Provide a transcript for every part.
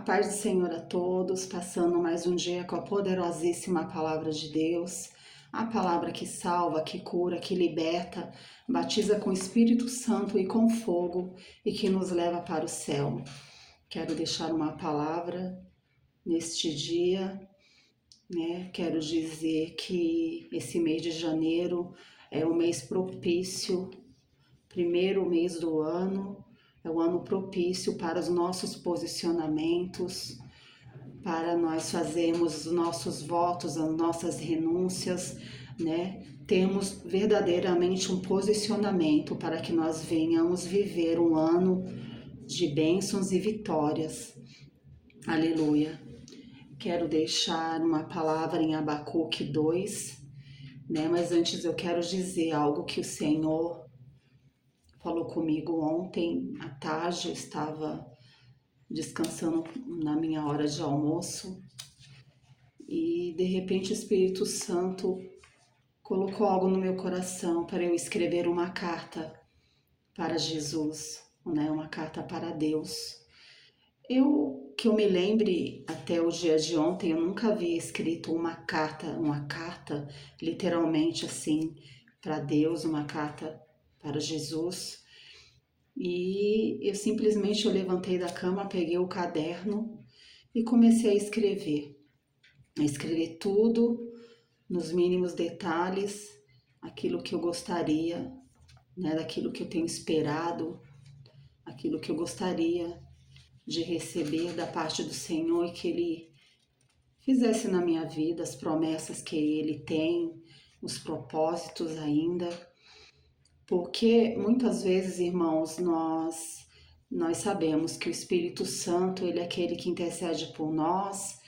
paz do Senhor a todos, passando mais um dia com a poderosíssima palavra de Deus, a palavra que salva, que cura, que liberta, batiza com o Espírito Santo e com fogo e que nos leva para o céu. Quero deixar uma palavra neste dia, Quero dizer que esse mês de janeiro é um mês propício, primeiro mês do ano. É um ano propício para os nossos posicionamentos, para nós fazermos os nossos votos, as nossas renúncias, Termos verdadeiramente um posicionamento para que nós venhamos viver um ano de bênçãos e vitórias. Aleluia. Quero deixar uma palavra em Abacuque 2, Mas antes eu quero dizer algo que o Senhor falou comigo ontem à tarde. Eu estava descansando na minha hora de almoço e de repente o Espírito Santo colocou algo no meu coração para eu escrever uma carta para Jesus, uma carta para Deus. Que eu me lembre até o dia de ontem, eu nunca havia escrito uma carta literalmente assim para Deus, uma carta para Jesus. E eu simplesmente levantei da cama, peguei o caderno e comecei a escrever tudo nos mínimos detalhes, aquilo que eu gostaria, daquilo que eu tenho esperado, aquilo que eu gostaria de receber da parte do Senhor e que Ele fizesse na minha vida, as promessas que Ele tem, os propósitos ainda. Porque muitas vezes, irmãos, nós sabemos que o Espírito Santo, ele é aquele que intercede por nós,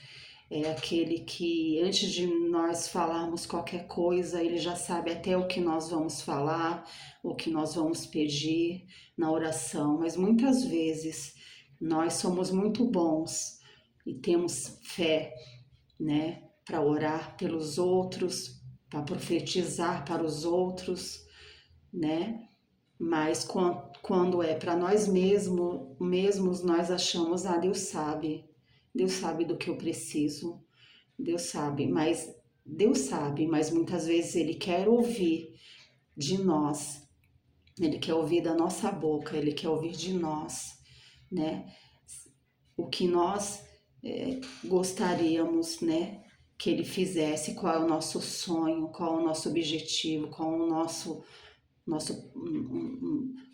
é aquele que antes de nós falarmos qualquer coisa, ele já sabe até o que nós vamos falar, o que nós vamos pedir na oração. Mas muitas vezes nós somos muito bons e temos fé, para orar pelos outros, para profetizar para os outros, Mas quando é para nós mesmos, nós achamos, Deus sabe do que eu preciso, Deus sabe, mas muitas vezes Ele quer ouvir de nós, Ele quer ouvir da nossa boca, Ele quer ouvir de nós, O que nós gostaríamos, que Ele fizesse, qual é o nosso sonho, qual é o nosso objetivo, qual é o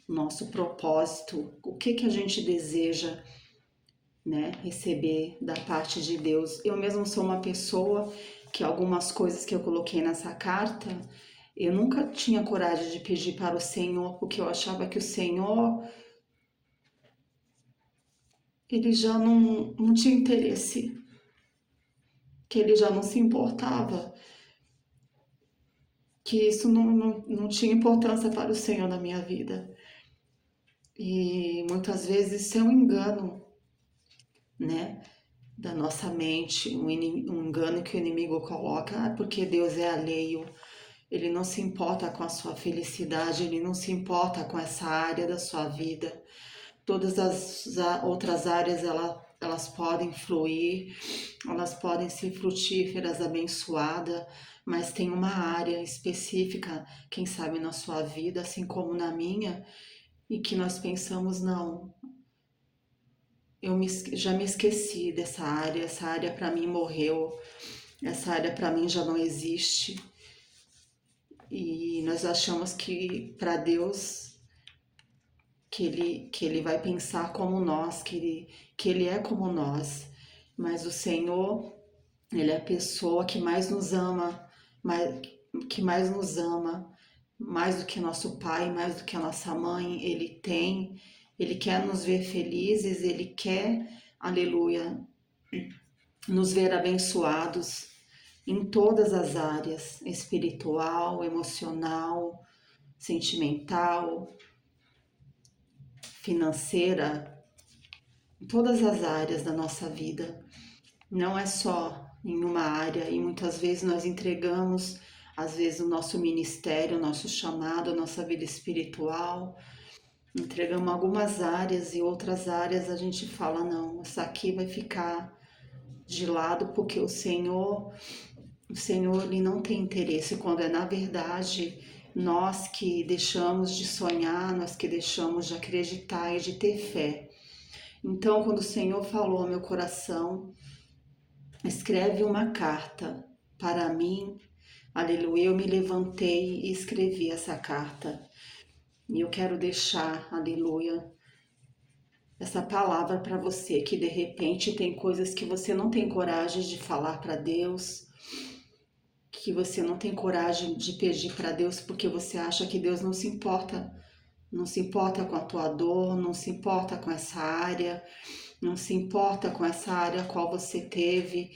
nosso propósito, o que a gente deseja, receber da parte de Deus. Eu mesmo sou uma pessoa que algumas coisas que eu coloquei nessa carta, eu nunca tinha coragem de pedir para o Senhor, porque eu achava que o Senhor, Ele já não tinha interesse, que Ele já não se importava, que isso não tinha importância para o Senhor na minha vida. E muitas vezes isso é um engano, da nossa mente, um engano que o inimigo coloca, porque Deus é alheio, Ele não se importa com a sua felicidade, Ele não se importa com essa área da sua vida. Todas as outras áreas, elas podem fluir, elas podem ser frutíferas, abençoadas, mas tem uma área específica, quem sabe na sua vida, assim como na minha, e que nós pensamos, não, já me esqueci dessa área, essa área para mim morreu, essa área para mim já não existe. E nós achamos que para Deus, que ele vai pensar como nós, que ele é como nós, mas o Senhor, Ele é a pessoa que mais nos ama, mais do que nosso pai, mais do que a nossa mãe. Ele quer nos ver felizes, Ele quer, aleluia, nos ver abençoados em todas as áreas, espiritual, emocional, sentimental, financeira, em todas as áreas da nossa vida. Não é só em uma área, e muitas vezes nós entregamos, às vezes, o nosso ministério, o nosso chamado, a nossa vida espiritual, Entregamos algumas áreas e outras áreas a gente fala, não, essa aqui vai ficar de lado porque o Senhor ele não tem interesse, quando é na verdade nós que deixamos de sonhar, nós que deixamos de acreditar e de ter fé. Então, quando o Senhor falou ao meu coração, escreve uma carta para mim, aleluia, eu me levantei e escrevi essa carta. E eu quero deixar, aleluia, essa palavra para você que de repente tem coisas que você não tem coragem de falar para Deus, que você não tem coragem de pedir para Deus porque você acha que Deus não se importa, não se importa com a tua dor, não se importa com essa área, não se importa com essa área a qual você teve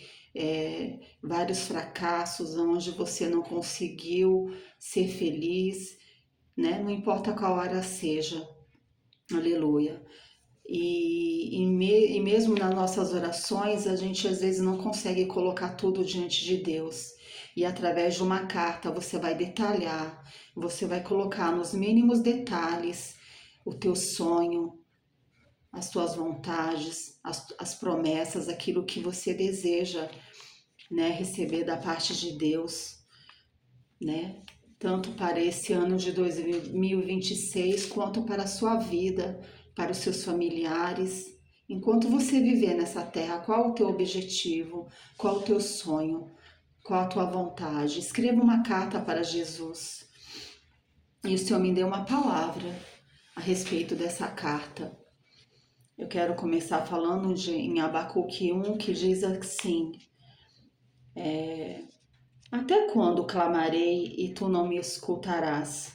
vários fracassos, onde você não conseguiu ser feliz, né? Não importa qual área seja, aleluia. E mesmo nas nossas orações, a gente às vezes não consegue colocar tudo diante de Deus. E através de uma carta você vai detalhar, você vai colocar nos mínimos detalhes o teu sonho, as tuas vontades, as promessas, aquilo que você deseja, né, receber da parte de Deus, né? Tanto para esse ano de 2026, quanto para a sua vida, para os seus familiares. Enquanto você viver nessa terra, qual o teu objetivo? Qual o teu sonho? Qual a tua vontade? Escreva uma carta para Jesus. E o Senhor me deu uma palavra a respeito dessa carta. Eu quero começar falando em Abacuque 1, que diz assim: até quando clamarei e tu não me escutarás?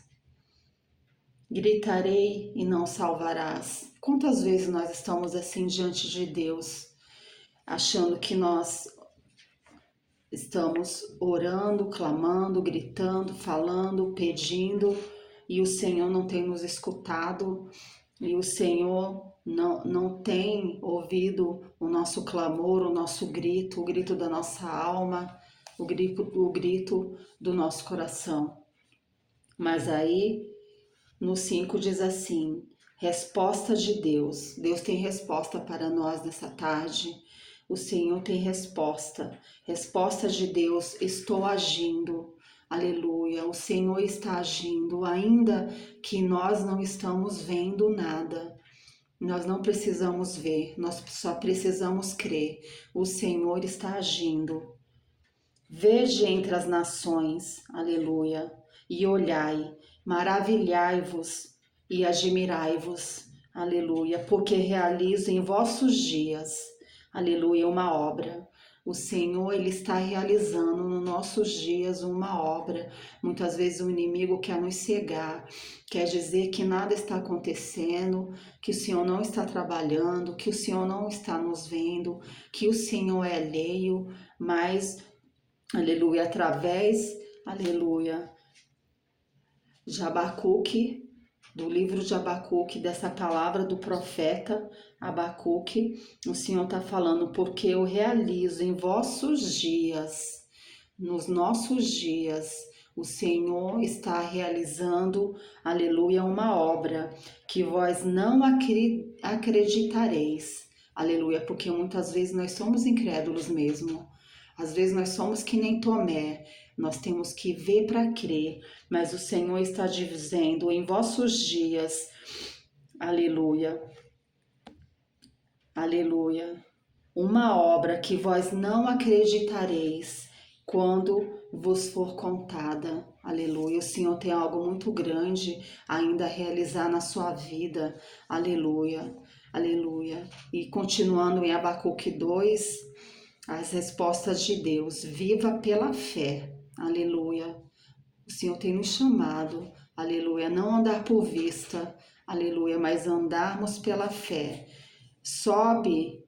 Gritarei e não salvarás. Quantas vezes nós estamos assim diante de Deus, achando que nós estamos orando, clamando, gritando, falando, pedindo, e o Senhor não tem nos escutado, e o Senhor não tem ouvido o nosso clamor, o nosso grito, o grito da nossa alma, o grito do nosso coração. Mas aí, no 5 diz assim: resposta de Deus. Deus tem resposta para nós nessa tarde. O Senhor tem resposta. Resposta de Deus, estou agindo. Aleluia. O Senhor está agindo, ainda que nós não estamos vendo nada. Nós não precisamos ver, nós só precisamos crer. O Senhor está agindo. Veja entre as nações, aleluia, e olhai, maravilhai-vos e admirai-vos, aleluia, porque realizo em vossos dias, aleluia, uma obra. O Senhor, Ele está realizando nos nossos dias uma obra. Muitas vezes o inimigo quer nos cegar, quer dizer que nada está acontecendo, que o Senhor não está trabalhando, que o Senhor não está nos vendo, que o Senhor é alheio, mas aleluia, através, aleluia, de Abacuque, do livro de Abacuque, dessa palavra do profeta Abacuque, o Senhor está falando, porque eu realizo em vossos dias, nos nossos dias, o Senhor está realizando, aleluia, uma obra que vós não acreditareis, aleluia, porque muitas vezes nós somos incrédulos mesmo. Às vezes nós somos que nem Tomé, nós temos que ver para crer, mas o Senhor está dizendo em vossos dias, aleluia, aleluia, uma obra que vós não acreditareis quando vos for contada, aleluia. O Senhor tem algo muito grande ainda a realizar na sua vida, aleluia, aleluia. E continuando em Abacuque 2, as respostas de Deus, viva pela fé, aleluia. O Senhor tem nos chamado, aleluia, não andar por vista, aleluia, mas andarmos pela fé. Sobe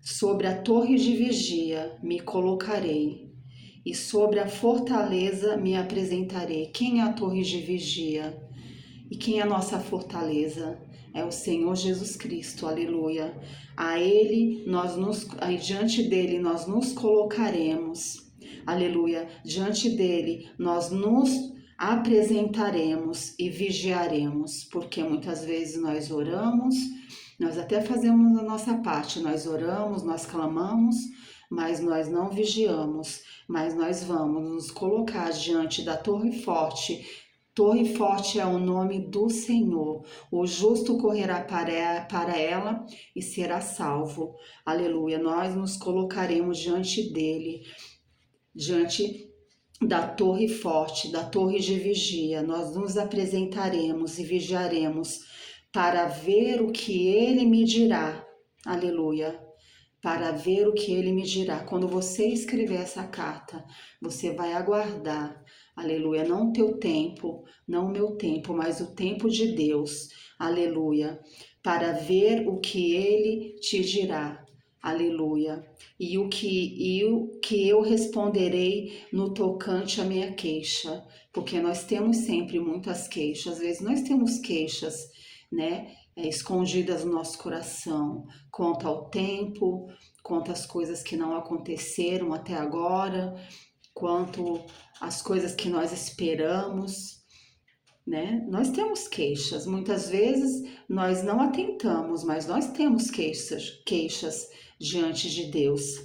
sobre a torre de vigia, me colocarei, e sobre a fortaleza me apresentarei. Quem é a torre de vigia? E quem é a nossa fortaleza? É o Senhor Jesus Cristo, aleluia. A Ele, diante dele, nós nos colocaremos, aleluia. Diante dele, nós nos apresentaremos e vigiaremos, porque muitas vezes nós oramos, nós até fazemos a nossa parte, nós oramos, nós clamamos, mas nós não vigiamos, mas nós vamos nos colocar diante da torre forte. Torre forte é o nome do Senhor. O justo correrá para ela e será salvo. Aleluia. Nós nos colocaremos diante dele, diante da torre forte, da torre de vigia. Nós nos apresentaremos e vigiaremos para ver o que ele me dirá. Aleluia. Para ver o que ele me dirá. Quando você escrever essa carta, você vai aguardar, aleluia, não o teu tempo, não o meu tempo, mas o tempo de Deus, aleluia, para ver o que ele te dirá, aleluia, e o que eu responderei no tocante à minha queixa, porque nós temos sempre muitas queixas, às vezes nós temos queixas, né? Escondidas no nosso coração, quanto ao tempo, quanto às coisas que não aconteceram até agora, quanto às coisas que nós esperamos, né? Nós temos queixas, muitas vezes nós não atentamos, mas nós temos queixas diante de Deus.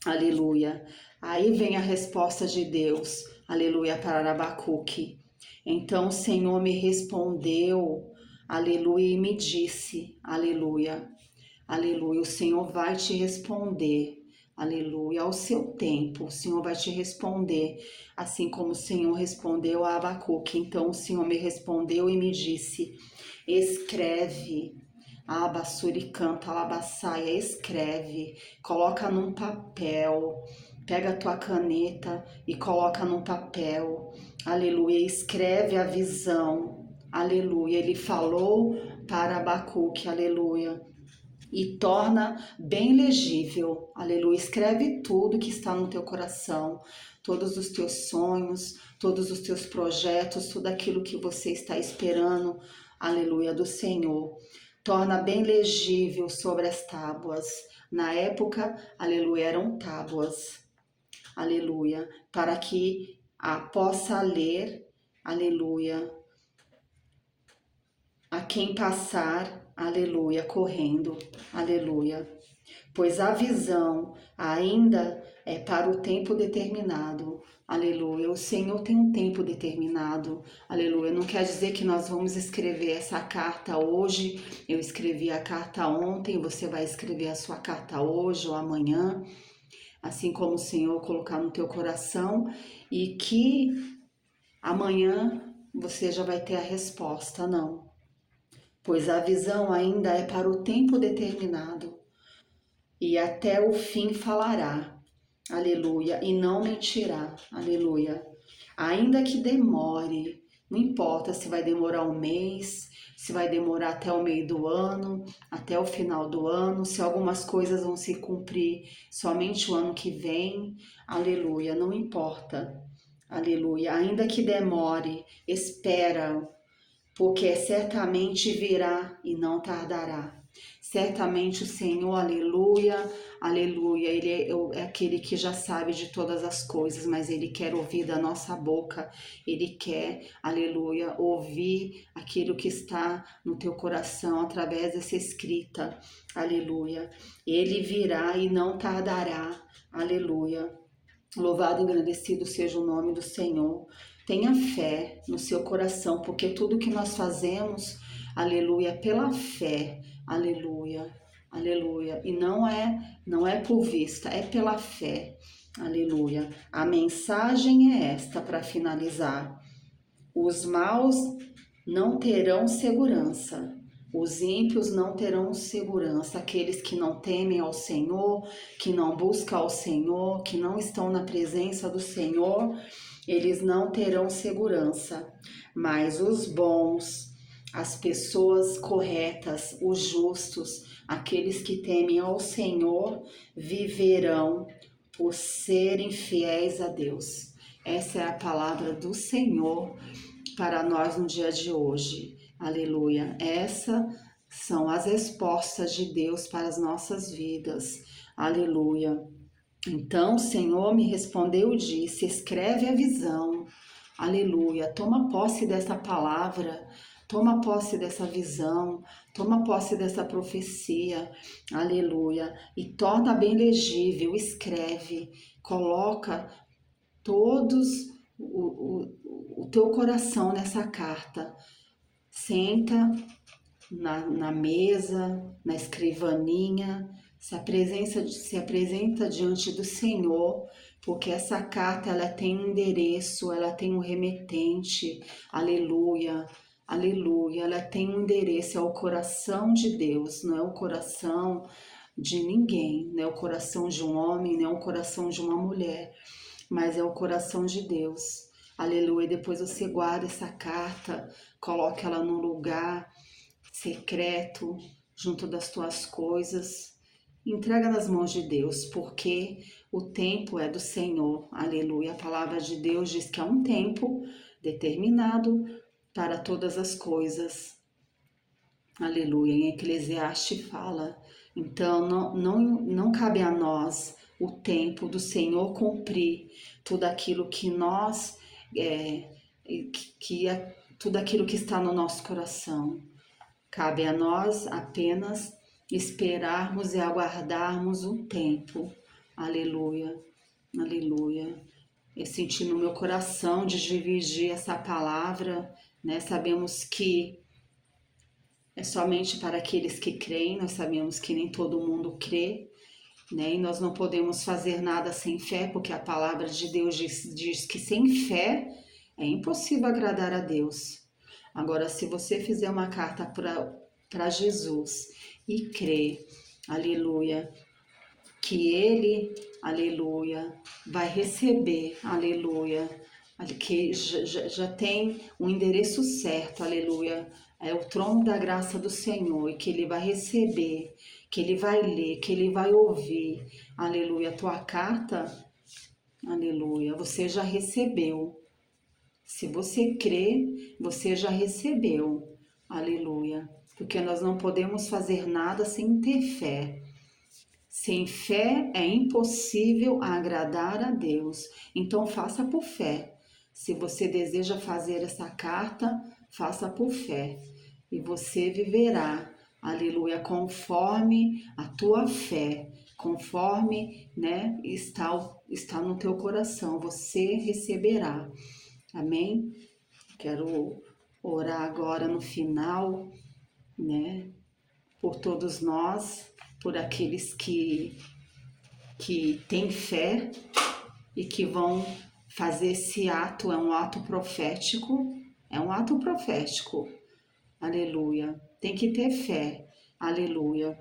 Aleluia. Aí vem a resposta de Deus, aleluia, para Abacuque. Então o Senhor me respondeu, aleluia, e me disse, aleluia, aleluia, o Senhor vai te responder, aleluia, ao seu tempo, o Senhor vai te responder, assim como o Senhor respondeu a Abacuque. Então o Senhor me respondeu e me disse, escreve, Abassuri canta, alabassaia, escreve, coloca num papel, pega a tua caneta e coloca num papel, aleluia, escreve a visão, aleluia, ele falou para Abacuque, aleluia, e torna bem legível, aleluia, escreve tudo que está no teu coração, todos os teus sonhos, todos os teus projetos, tudo aquilo que você está esperando, aleluia, do Senhor, torna bem legível sobre as tábuas. Na época, aleluia, eram tábuas, aleluia, para que a possa ler, aleluia, a quem passar, aleluia, correndo, aleluia, pois a visão ainda é para o tempo determinado, aleluia, o Senhor tem um tempo determinado, aleluia, não quer dizer que nós vamos escrever essa carta hoje, eu escrevi a carta ontem, você vai escrever a sua carta hoje ou amanhã, assim como o Senhor colocar no teu coração, e que amanhã você já vai ter a resposta, não, pois a visão ainda é para o tempo determinado, e até o fim falará, aleluia, e não mentirá, aleluia, ainda que demore, não importa se vai demorar um mês, se vai demorar até o meio do ano, até o final do ano, se algumas coisas vão se cumprir somente o ano que vem, aleluia, não importa, aleluia, ainda que demore, espera, porque certamente virá e não tardará. Certamente o Senhor, aleluia, aleluia, Ele é aquele que já sabe de todas as coisas, mas Ele quer ouvir da nossa boca, Ele quer, aleluia, ouvir aquilo que está no teu coração através dessa escrita, aleluia. Ele virá e não tardará, aleluia. Louvado e engrandecido seja o nome do Senhor. Tenha fé no seu coração, porque tudo que nós fazemos, aleluia, é pela fé, aleluia, aleluia. E não é por vista, é pela fé, aleluia. A mensagem é esta para finalizar. Os maus não terão segurança. Os ímpios não terão segurança, aqueles que não temem ao Senhor, que não buscam ao Senhor, que não estão na presença do Senhor, eles não terão segurança. Mas os bons, as pessoas corretas, os justos, aqueles que temem ao Senhor, viverão por serem fiéis a Deus. Essa é a palavra do Senhor para nós no dia de hoje. Aleluia. Essas são as respostas de Deus para as nossas vidas. Aleluia. Então o Senhor me respondeu e disse, escreve a visão. Aleluia. Toma posse dessa palavra, toma posse dessa visão, toma posse dessa profecia. Aleluia. E torna bem legível, escreve, coloca todos o teu coração nessa carta. Senta na mesa, na escrivaninha, se apresenta diante do Senhor, porque essa carta ela tem um endereço, ela tem um remetente, aleluia, aleluia, ela tem um endereço, é o coração de Deus, não é o coração de ninguém, não é o coração de um homem, não é o coração de uma mulher, mas é o coração de Deus. Aleluia. Depois você guarda essa carta, coloca ela num lugar secreto, junto das tuas coisas. Entrega nas mãos de Deus, porque o tempo é do Senhor. Aleluia. A palavra de Deus diz que há um tempo determinado para todas as coisas. Aleluia. Em Eclesiastes fala. Então, não cabe a nós o tempo do Senhor cumprir tudo aquilo que nós, tudo aquilo que está no nosso coração. Cabe a nós apenas esperarmos e aguardarmos o tempo. Aleluia, aleluia. Eu senti no meu coração de dividir essa palavra, né? Sabemos que é somente para aqueles que creem, nós sabemos que nem todo mundo crê, né? E nós não podemos fazer nada sem fé, porque a palavra de Deus diz que sem fé é impossível agradar a Deus. Agora, se você fizer uma carta para Jesus e crer, aleluia, que Ele, aleluia, vai receber, aleluia, que já tem um endereço certo, aleluia, é o trono da graça do Senhor, e que Ele vai receber, que Ele vai ler, que Ele vai ouvir, aleluia, a tua carta, aleluia, você já recebeu. Se você crê, você já recebeu. Aleluia. Porque nós não podemos fazer nada sem ter fé. Sem fé é impossível agradar a Deus. Então faça por fé. Se você deseja fazer essa carta, faça por fé. E você viverá, aleluia, conforme a tua fé, conforme, né, está no teu coração, você receberá. Amém? Quero orar agora no final, né? Por todos nós, por aqueles que têm fé e que vão fazer esse ato, é um ato profético, aleluia. Tem que ter fé, aleluia.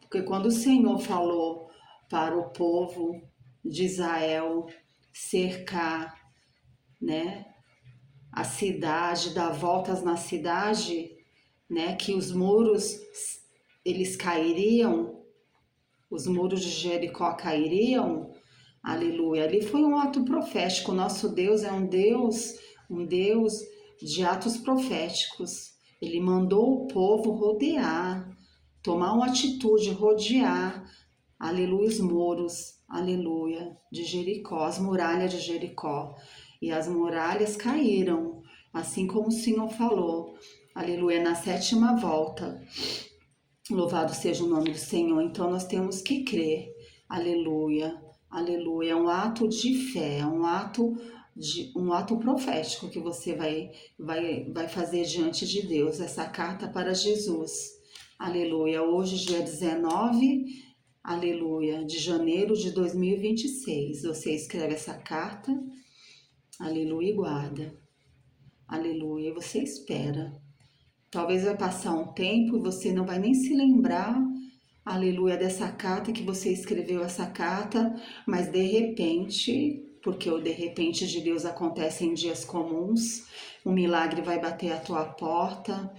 Porque quando o Senhor falou para o povo de Israel cercar, né, a cidade, dar voltas na cidade, né, que os muros eles cairiam, os muros de Jericó cairiam, aleluia. Ali foi um ato profético. Nosso Deus é um Deus de atos proféticos. Ele mandou o povo rodear, tomar uma atitude, rodear, aleluia, os muros, aleluia, de Jericó, as muralhas de Jericó. E as muralhas caíram, assim como o Senhor falou, aleluia, na 7ª volta. Louvado seja o nome do Senhor. Então nós temos que crer, aleluia, aleluia. É um ato de fé, é um ato profético que você vai fazer diante de Deus. Essa carta para Jesus, aleluia. Hoje, dia 19, aleluia, de janeiro de 2026. Você escreve essa carta, aleluia, e guarda. Aleluia, você espera. Talvez vai passar um tempo e você não vai nem se lembrar, aleluia, dessa carta que você escreveu essa carta, mas de repente, porque o de repente de Deus acontece em dias comuns, um milagre vai bater à tua porta,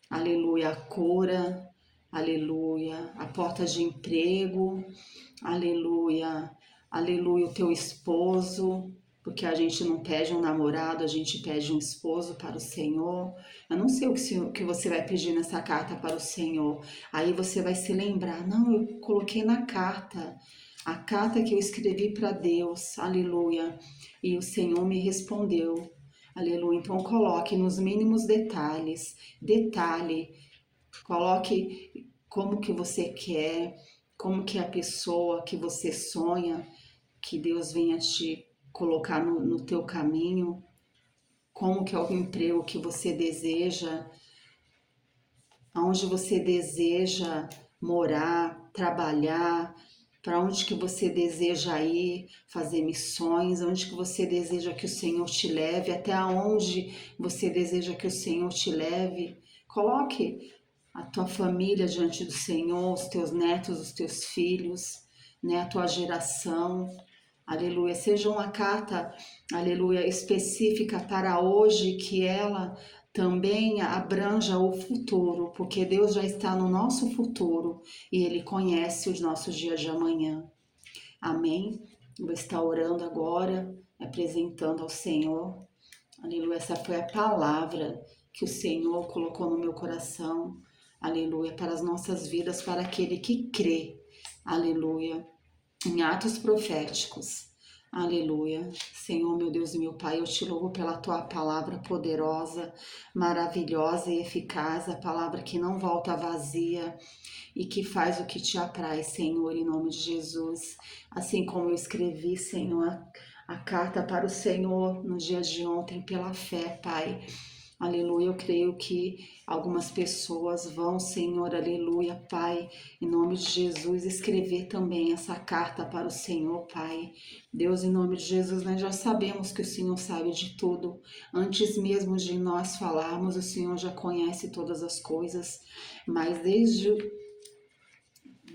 aleluia, a cura, aleluia, a porta de emprego, aleluia, aleluia, o teu esposo, porque a gente não pede um namorado, a gente pede um esposo para o Senhor. Eu não sei o que você vai pedir nessa carta para o Senhor. Aí você vai se lembrar, não, eu coloquei na carta, a carta que eu escrevi para Deus, aleluia, e o Senhor me respondeu, aleluia. Então coloque nos mínimos detalhes, coloque como que você quer, como que é a pessoa que você sonha, que Deus venha te colocar no teu caminho, como que é o emprego que você deseja, aonde você deseja morar, trabalhar, para onde que você deseja ir, fazer missões, onde que você deseja que o Senhor te leve, até onde você deseja que o Senhor te leve. Coloque a tua família diante do Senhor, os teus netos, os teus filhos, né, a tua geração. Aleluia. Seja uma carta, aleluia, específica para hoje, que ela também abranja o futuro, porque Deus já está no nosso futuro e Ele conhece os nossos dias de amanhã. Amém? Vou estar orando agora, apresentando ao Senhor. Aleluia. Essa foi a palavra que o Senhor colocou no meu coração. Aleluia. Para as nossas vidas, para aquele que crê. Aleluia. Em atos proféticos. Aleluia. Senhor, meu Deus e meu Pai, eu te louvo pela tua palavra poderosa, maravilhosa e eficaz, a palavra que não volta vazia e que faz o que te apraz, Senhor, em nome de Jesus. Assim como eu escrevi, Senhor, a carta para o Senhor no dia de ontem pela fé, Pai. Aleluia, eu creio que algumas pessoas vão, Senhor, aleluia, Pai, em nome de Jesus, escrever também essa carta para o Senhor, Pai. Deus, em nome de Jesus, nós já sabemos que o Senhor sabe de tudo. Antes mesmo de nós falarmos, o Senhor já conhece todas as coisas. Mas desde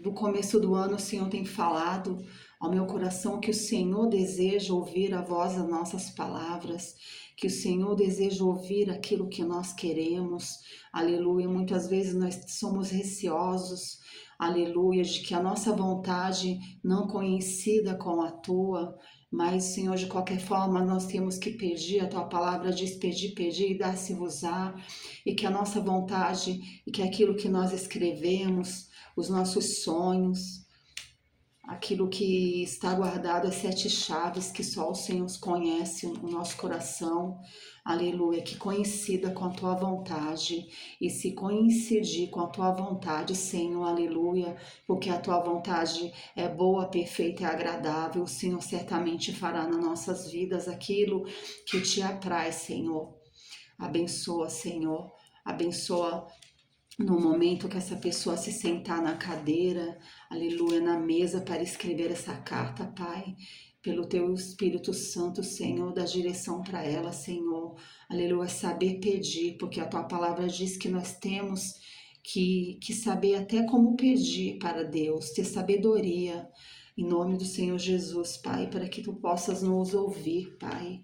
o começo do ano, o Senhor tem falado ao meu coração que o Senhor deseja ouvir a voz das nossas palavras, que o Senhor deseja ouvir aquilo que nós queremos, aleluia. Muitas vezes nós somos receosos, aleluia, de que a nossa vontade não coincida com a tua, mas, Senhor, de qualquer forma, nós temos que pedir, a tua palavra diz pedir, pedir e dar-se-vos-á, e que a nossa vontade e que aquilo que nós escrevemos, os nossos sonhos, aquilo que está guardado, as 7 chaves que só o Senhor conhece, o nosso coração, aleluia, que coincida com a tua vontade, e se coincidir com a tua vontade, Senhor, aleluia, porque a tua vontade é boa, perfeita e agradável, o Senhor certamente fará nas nossas vidas aquilo que te apraz, Senhor. Abençoa, Senhor, abençoa no momento que essa pessoa se sentar na cadeira, aleluia, na mesa para escrever essa carta, Pai, pelo teu Espírito Santo, Senhor, dá direção para ela, Senhor, aleluia, saber pedir, porque a tua palavra diz que nós temos que saber até como pedir para Deus, ter sabedoria, em nome do Senhor Jesus, Pai, para que tu possas nos ouvir, Pai.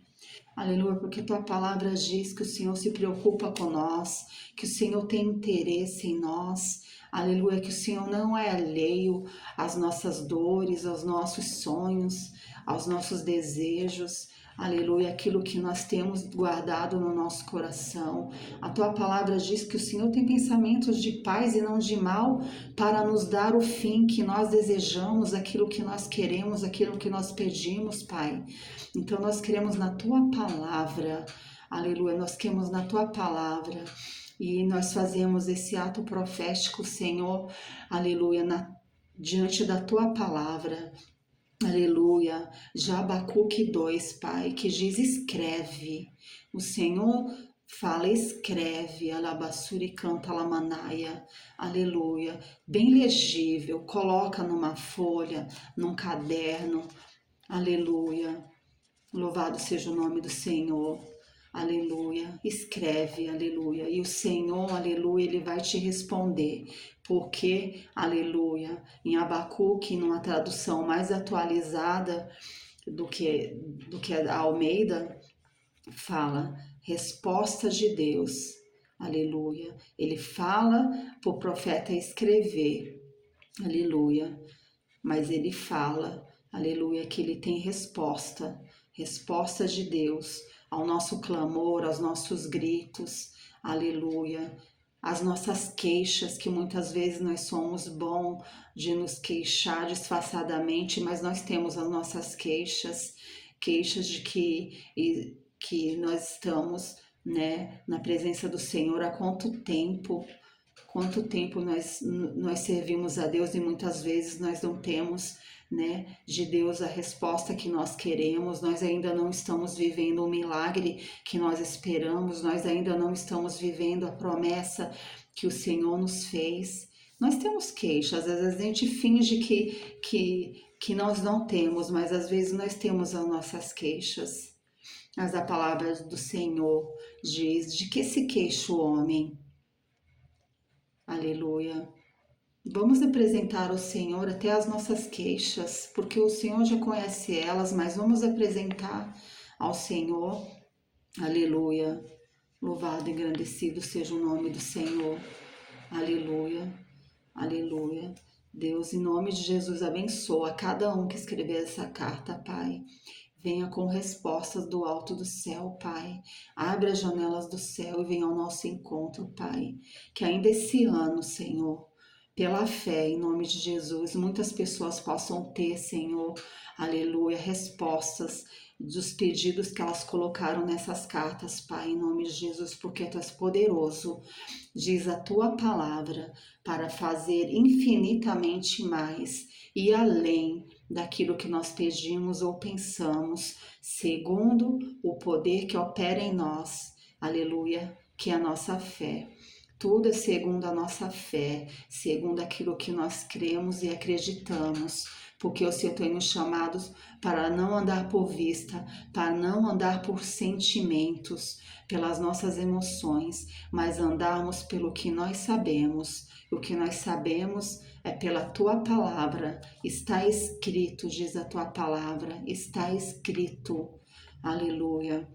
Aleluia, porque tua palavra diz que o Senhor se preocupa com nós, que o Senhor tem interesse em nós. Aleluia, que o Senhor não é alheio às nossas dores, aos nossos sonhos, aos nossos desejos. Aleluia, aquilo que nós temos guardado no nosso coração. A tua palavra diz que o Senhor tem pensamentos de paz e não de mal, para nos dar o fim que nós desejamos, aquilo que nós queremos, aquilo que nós pedimos, Pai. Então nós queremos na tua palavra, aleluia, nós queremos na tua palavra. E nós fazemos esse ato profético, Senhor, aleluia, diante da tua palavra. Aleluia, Abacuque 2, Pai, que diz escreve, o Senhor fala escreve, alabassuri canta lamanaia, aleluia, bem legível, coloca numa folha, num caderno, aleluia, louvado seja o nome do Senhor. Aleluia, escreve, aleluia, e o Senhor, aleluia, Ele vai te responder, porque, aleluia, em Abacuque, numa tradução mais atualizada do que a Almeida, fala, respostas de Deus, aleluia, Ele fala para o profeta escrever, aleluia, mas Ele fala, aleluia, que Ele tem respostas de Deus, ao nosso clamor, aos nossos gritos, aleluia, as nossas queixas, que muitas vezes nós somos bons de nos queixar disfarçadamente, mas nós temos as nossas queixas, queixas de que nós estamos, né, na presença do Senhor há quanto tempo nós servimos a Deus e muitas vezes nós não temos, né, de Deus a resposta que nós queremos, nós ainda não estamos vivendo o milagre que nós esperamos, nós ainda não estamos vivendo a promessa que o Senhor nos fez. Nós temos queixas, às vezes a gente finge que nós não temos, mas às vezes nós temos as nossas queixas. Mas a palavra do Senhor diz: de que se queixa o homem? Aleluia. Vamos apresentar ao Senhor até as nossas queixas, porque o Senhor já conhece elas, mas vamos apresentar ao Senhor. Aleluia. Louvado e engrandecido seja o nome do Senhor. Aleluia. Aleluia. Deus, em nome de Jesus, abençoa cada um que escrever essa carta, Pai. Venha com respostas do alto do céu, Pai. Abre as janelas do céu e venha ao nosso encontro, Pai. Que ainda esse ano, Senhor, pela fé, em nome de Jesus, muitas pessoas possam ter, Senhor, aleluia, respostas dos pedidos que elas colocaram nessas cartas, Pai, em nome de Jesus, porque Tu és poderoso. Diz a Tua palavra para fazer infinitamente mais e além daquilo que nós pedimos ou pensamos, segundo o poder que opera em nós, aleluia, que é a nossa fé. Tudo é segundo a nossa fé, segundo aquilo que nós cremos e acreditamos, porque o Senhor tem nos chamados para não andar por vista, para não andar por sentimentos, pelas nossas emoções, mas andarmos pelo que nós sabemos. O que nós sabemos é pela Tua palavra. Está escrito, diz a Tua palavra, está escrito. Aleluia.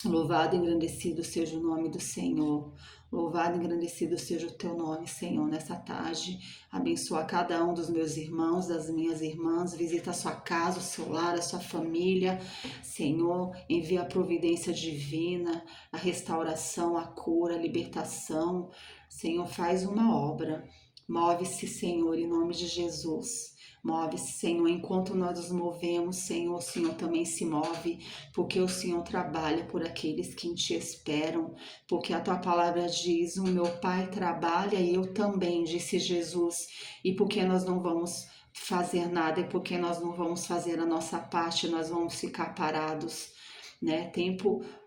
Louvado e engrandecido seja o nome do Senhor. Louvado e engrandecido seja o Teu nome, Senhor, nessa tarde. Abençoa cada um dos meus irmãos, das minhas irmãs. Visita a sua casa, o seu lar, a sua família. Senhor, envia a providência divina, a restauração, a cura, a libertação. Senhor, faz uma obra. Move-se, Senhor, em nome de Jesus. Move-se, Senhor, enquanto nós nos movemos, Senhor, o Senhor também se move, porque o Senhor trabalha por aqueles que Te esperam, porque a Tua palavra diz: o meu Pai trabalha e eu também, disse Jesus, e porque nós não vamos fazer nada, e porque nós não vamos fazer a nossa parte, nós vamos ficar parados, né?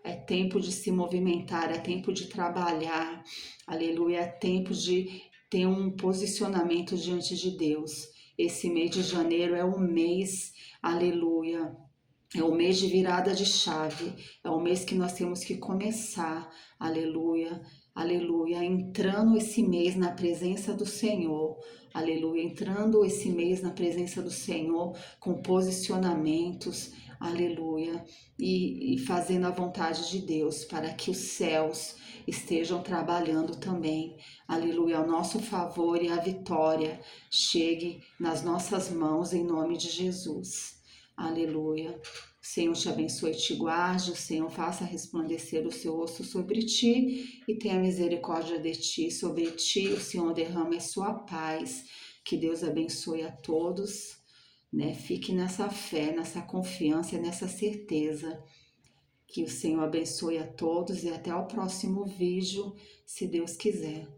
É tempo de se movimentar, é tempo de trabalhar, aleluia, é tempo de ter um posicionamento diante de Deus. Esse mês de janeiro é um mês, aleluia, é o mês de virada de chave, é o mês que nós temos que começar, aleluia, aleluia, entrando esse mês na presença do Senhor, aleluia, entrando esse mês na presença do Senhor com posicionamentos, aleluia, e fazendo a vontade de Deus para que os céus estejam trabalhando também, aleluia, ao nosso favor e a vitória chegue nas nossas mãos em nome de Jesus, aleluia. O Senhor te abençoe e te guarde, o Senhor faça resplandecer o seu rosto sobre ti e tenha misericórdia de ti, sobre ti o Senhor derrame a sua paz, que Deus abençoe a todos, né? Fique nessa fé, nessa confiança, nessa certeza. Que o Senhor abençoe a todos e até o próximo vídeo, se Deus quiser.